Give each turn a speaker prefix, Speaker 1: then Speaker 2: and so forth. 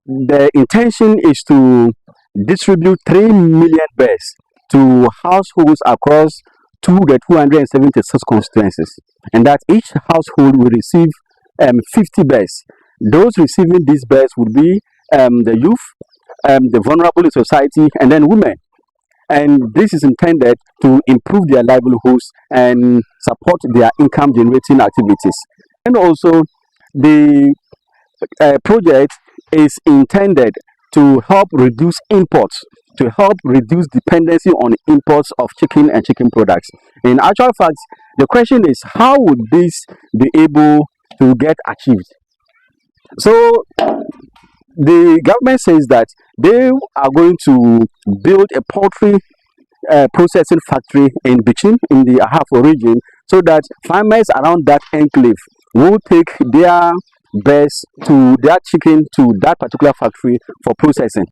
Speaker 1: the intention is to distribute 3 million birds to households across the 276 constituencies, and that each household will receive 50 birds. Those receiving these birds would be the youth, the vulnerable in society, and then women. And this is intended to improve their livelihoods and support their income generating activities. And also, the project is intended to help reduce imports, to help reduce dependency on imports of chicken and chicken products. In actual fact, the question is, how would this be able to get achieved? So the government says that they are going to build a poultry processing factory in Bichin in the Ahafo region, so that farmers around that enclave will take their birds to their chicken to that particular factory for processing.